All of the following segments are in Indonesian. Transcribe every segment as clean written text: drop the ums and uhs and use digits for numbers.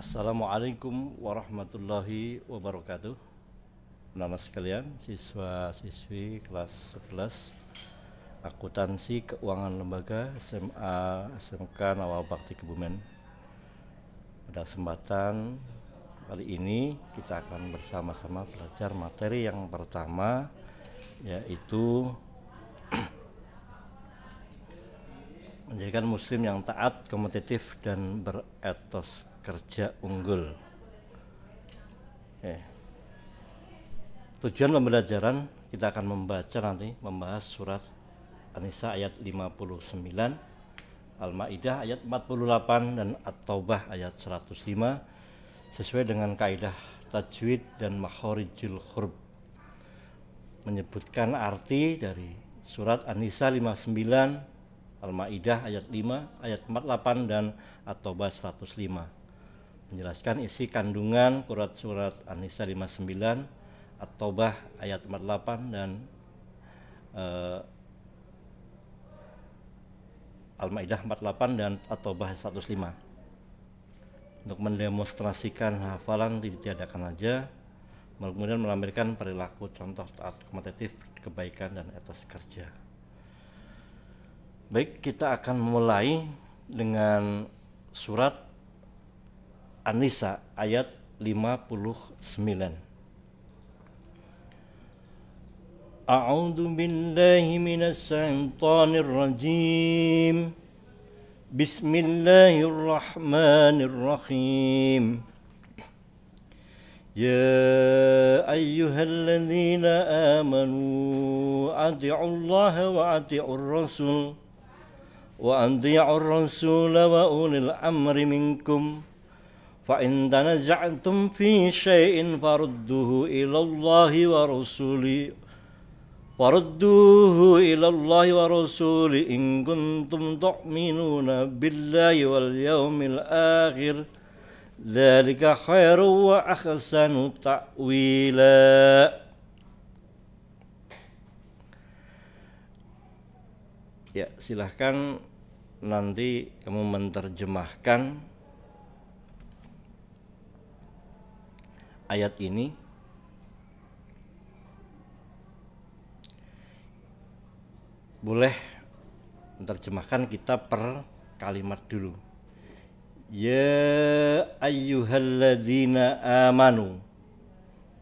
Assalamualaikum warahmatullahi wabarakatuh. Nama sekalian, siswa-siswi kelas 11 Akuntansi Keuangan Lembaga SMA SMK Nawal Bakti Kebumen. Pada kesempatan kali ini kita akan bersama-sama belajar materi yang pertama, yaitu menjadikan muslim yang taat, kompetitif, dan beretos kerja unggul. Tujuan pembelajaran kita akan membahas surat An-Nisa ayat 59, Al-Maidah ayat 48, dan At-Taubah ayat 105 sesuai dengan kaidah tajwid dan makhorijul huruf. Menyebutkan arti dari surat An-Nisa 59, Al-Maidah ayat 5, ayat 48, dan At-Taubah 105. Menjelaskan isi kandungan surat An-Nisa 59, At-Taubah ayat 48, dan Al-Maidah 48 dan At-Taubah 105. Untuk mendemonstrasikan hafalan ditiadakan aja, kemudian melampirkan perilaku contoh taat, kompetitif, kebaikan, dan etos kerja. Baik, kita akan mulai dengan surat An-Nisa ayat 59. A'udzu billahi minasy syaithanir rajim. Bismillahirrahmanirrahim. Ya ayyuhalladzina amanu ati'ullaha wa ati'ur rasul wa ati'ur rasul wa ulil amri minkum fa in tanaza'tum fi syai'in farudduhu ilallahi wa rasuli in kuntum tu'minuna billahi wal yawmil akhir dzalika khairu wa ahsanu ta'wila. Ya, silahkan nanti kamu menerjemahkan ayat ini. Boleh menerjemahkan kita per kalimat dulu. Ya ayyuhalladzina amanu,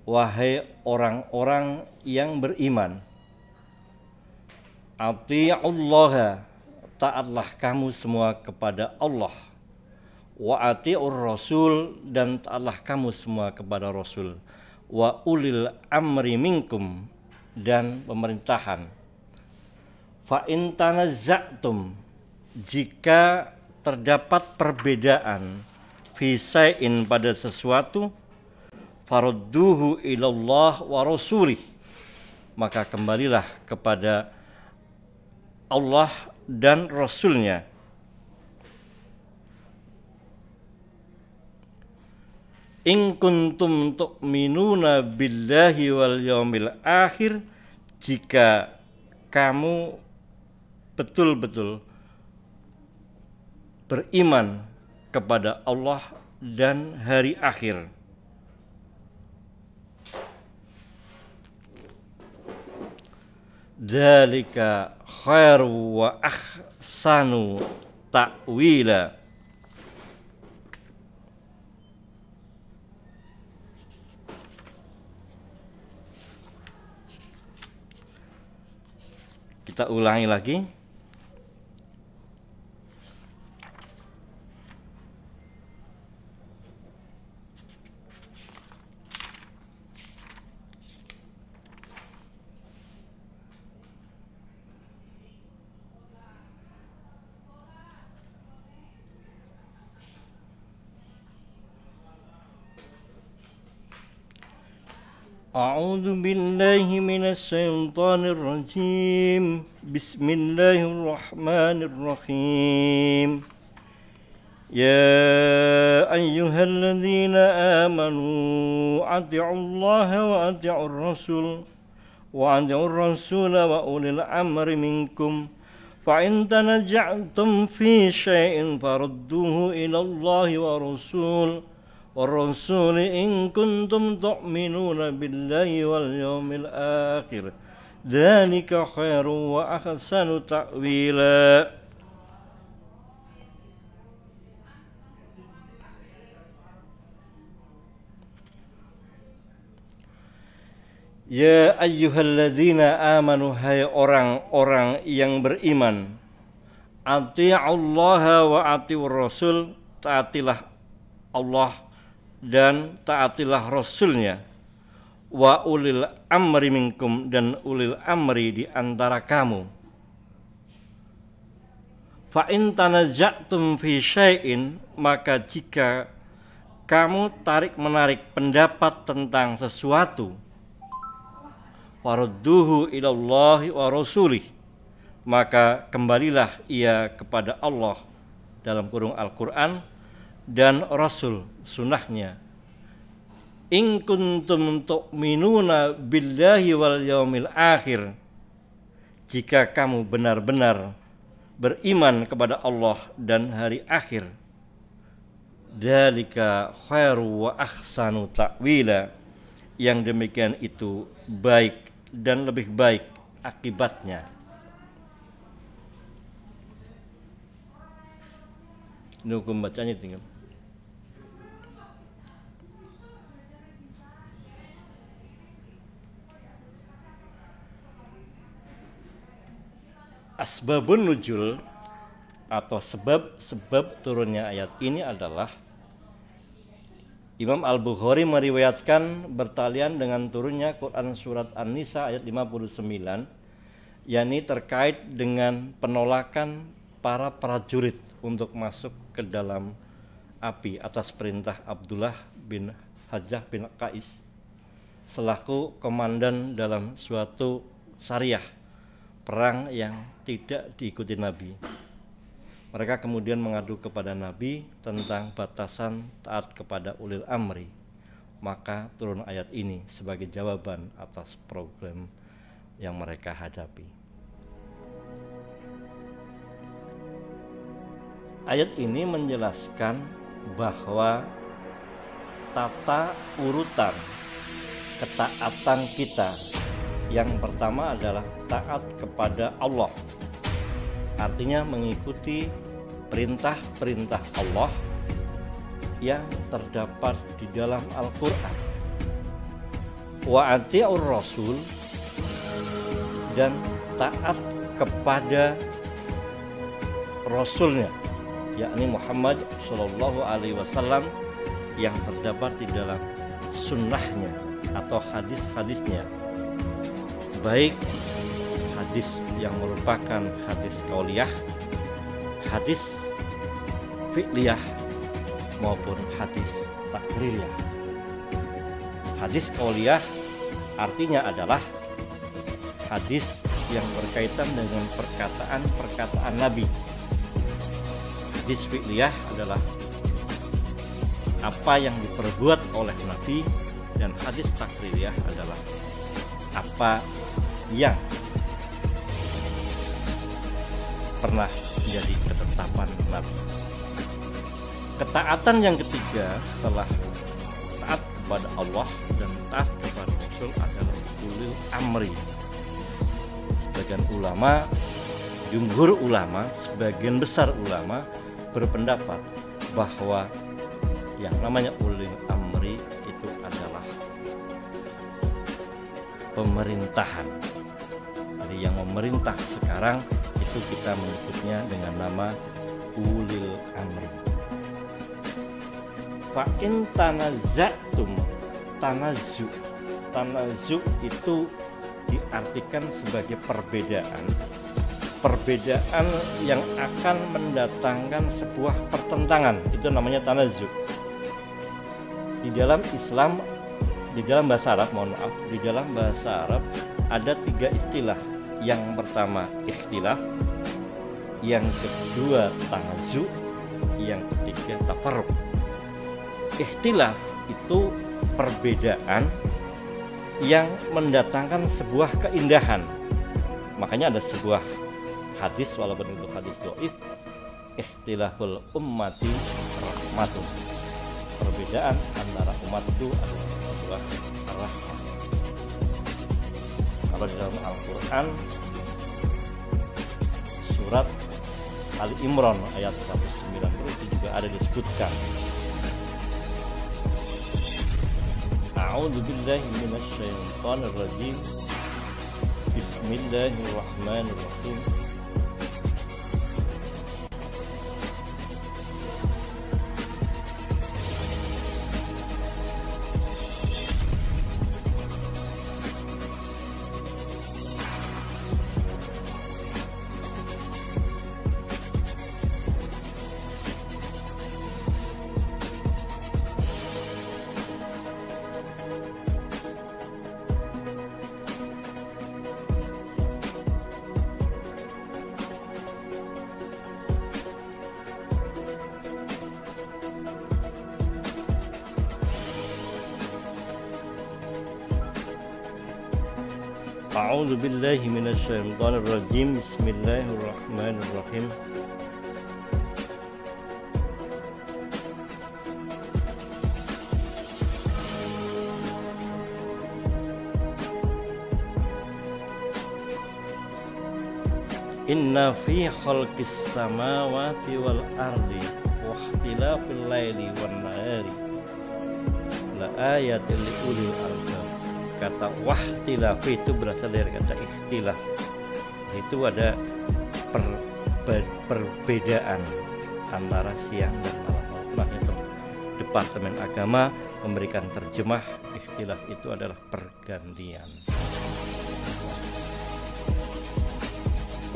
wahai orang-orang yang beriman. Ati'ullaha, taatlah kamu semua kepada Allah. Wa ati'ur rasul, dan taatlah kamu semua kepada Rasul. Wa ulil amri minkum, dan pemerintahan. Fa in tanaza'tum, jika terdapat perbedaan fi syai'in pada sesuatu, farudduhu ilallah wa rasulih, maka kembalilah kepada Allah dan Rasulnya. In kuntum tu'minuna billahi wal yawmil akhir, jika kamu betul-betul beriman kepada Allah dan hari akhir. Dzalika khairu wa ahsanu ta'wila. Kita ulangi lagi. A'udzu billahi minasy syaithanir rajim. Bismillahirrahmanirrahim. Ya ayyuhalladzina amanu ati'ullaha wa ati'ur rasul wa ati'ur rasul wa ulil amri minkum fa in tanaza'tum fi syai'in farudduhu ila Allah wa rasul والرسول إن كنتم تؤمنون بالله واليوم الآخر ذلك خير وأحسن تأويلا. Ya ayyuhalladzina amanu, hai orang-orang yang beriman, ati'ullaha wa ati'ur rasul, taatilah Allah dan taatilah Rasulnya, wa ulil amri minkum, dan ulil amri di antara kamu. Fa in tanaza'tum fi syai'in, maka jika kamu tarik-menarik pendapat tentang sesuatu, warudduhu ilallahi wa rasulih, maka kembalilah ia kepada Allah dalam kurung Al-Quran dan Rasul sunnahnya. In kuntum tu'minuna billahi wal yaumil akhir, jika kamu benar-benar beriman kepada Allah dan hari akhir. Dzalika khairu wa ahsanu ta'wila, yang demikian itu baik dan lebih baik akibatnya. Ini hukum bacanya tinggal. Asbabun nuzul atau sebab turunnya ayat ini adalah Imam Al-Bukhari meriwayatkan bertalian dengan turunnya Quran surat An-Nisa ayat 59, yakni terkait dengan penolakan para prajurit untuk masuk ke dalam api atas perintah Abdullah bin Hajjah bin Qais selaku komandan dalam suatu syariah perang yang tidak diikuti Nabi. Mereka kemudian mengadu kepada Nabi tentang batasan taat kepada ulil amri. Maka turun ayat ini sebagai jawaban atas problem yang mereka hadapi. Ayat ini menjelaskan bahwa tata urutan ketaatan kita yang pertama adalah taat kepada Allah. Artinya mengikuti perintah-perintah Allah yang terdapat di dalam Al-Quran. Wa ati'ur rasul, dan taat kepada Rasulnya, yakni Muhammad Shallallahu Alaihi Wasallam, yang terdapat di dalam sunnahnya atau hadis-hadisnya, baik hadis yang merupakan hadis qauliyah, hadis fi'liyah, maupun hadis takririyah. Hadis qauliyah artinya adalah hadis yang berkaitan dengan perkataan-perkataan Nabi. Hadis fi'liyah adalah apa yang diperbuat oleh Nabi, dan hadis takririyah adalah apa yang pernah menjadi ketetapan Nabi. Ketaatan yang ketiga setelah taat kepada Allah dan taat kepada Rasul adalah ulil amri. Sebagian ulama, jumhur ulama, sebagian besar ulama berpendapat bahwa yang namanya ulil amri itu adalah pemerintahan. Jadi yang memerintah sekarang itu kita menyebutnya dengan nama ulil amri. Fa in tanaza'tum, tanazu itu diartikan sebagai perbedaan yang akan mendatangkan sebuah pertentangan, itu namanya tanazu. Di dalam Islam, di dalam bahasa Arab, di dalam bahasa Arab ada 3 istilah. Yang pertama ikhtilaf, yang kedua tanazu, yang ketiga tafarruq. Ikhtilaf itu perbedaan yang mendatangkan sebuah keindahan. Makanya ada sebuah hadis, walaupun itu hadis dhaif, ikhtilaful ummati rahmatun. perbedaan antara umatku adalah sebuah rahmat. Kalau di dalam Al-Quran surat Ali Imran ayat 190 itu juga ada disebutkan. A'udzu billahi minasy syaithanir rajim. Bismillahirrahmanirrahim. A'udzu billahi minasy syaithanir rajim. Bismillahirrahmanirrahim. Inna fi khalqis samawati wal ardi wa ikhtilafil laili wan nahari la ayatin li ulil albab. Kata wahtilaf itu berasal dari kata ikhtilaf, itu ada perbedaan antara siang dan malam. Makanya Departemen Agama memberikan terjemah ikhtilaf itu adalah pergantian.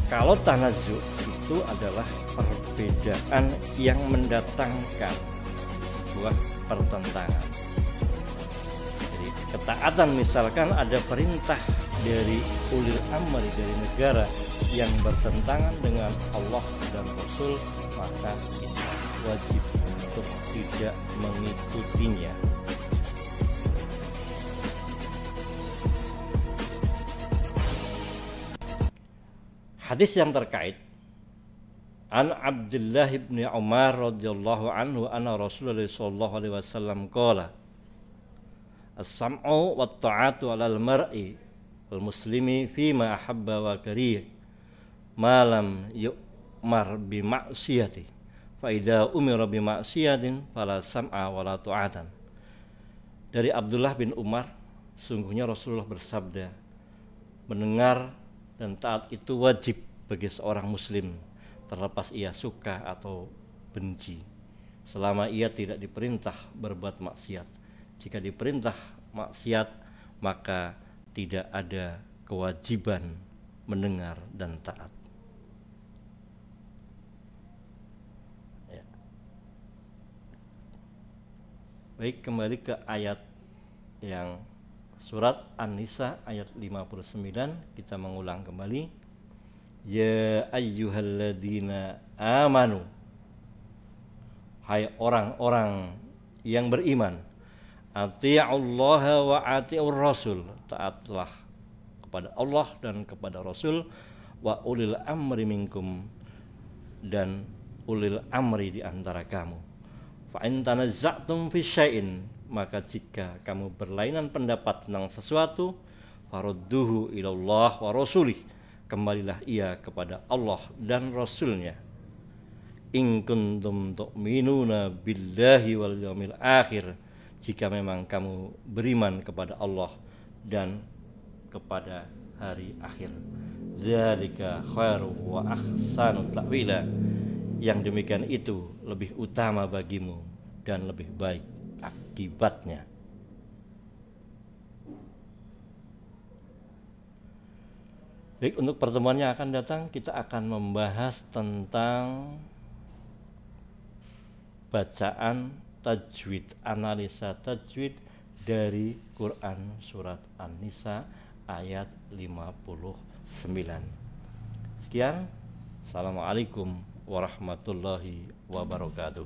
Kalau tanazzu itu adalah perbedaan yang mendatangkan sebuah pertentangan. Ketaatan, misalkan ada perintah dari ulil amri, dari negara yang bertentangan dengan Allah dan Rasul, maka kita wajib untuk tidak mengikutinya. Hadis yang terkait, an Abdullah bin Umar radhiyallahu anhu anna Rasulullah sallallahu alaihi wasallam qala as-sam'u wat ta'atu 'alal mar'i al-muslimi fima ahabba wa karih ma lam yu'mar bi ma'siyati fa idza umira bi ma'siyatin fala sam'a wa la ta'atan. Dari Abdullah bin Umar, sungguhnya Rasulullah bersabda, mendengar dan taat itu wajib bagi seorang muslim, terlepas ia suka atau benci, selama ia tidak diperintah berbuat maksiat. Jika diperintah maksiat, maka tidak ada kewajiban mendengar dan taat. Ya. Baik, kembali ke ayat yang surat An-Nisa ayat 59, kita mengulang kembali. Ya ayyuhalladzina amanu, hai orang-orang yang beriman, ati'ullaha wa ati'ur rasul, taatlah kepada Allah dan kepada Rasul, wa ulil amri minkum, dan ulil amri di antara kamu. Fa in tanazza'tum fi syai'in, maka jika kamu berlainan pendapat tentang sesuatu, farudduhu ilallah wa rasulih, kembalilah ia kepada Allah dan Rasulnya. In kuntum tu'minuna billahi wal yawmil akhir, jika memang kamu beriman kepada Allah dan kepada hari akhir. Dzalika khairu wa ahsanu ta'wila, yang demikian itu lebih utama bagimu dan lebih baik akibatnya. Baik, untuk pertemuan yang akan datang kita akan membahas tentang bacaan tajwid, analisa tajwid dari Quran surat An-Nisa ayat 59. Sekian, assalamualaikum warahmatullahi wabarakatuh.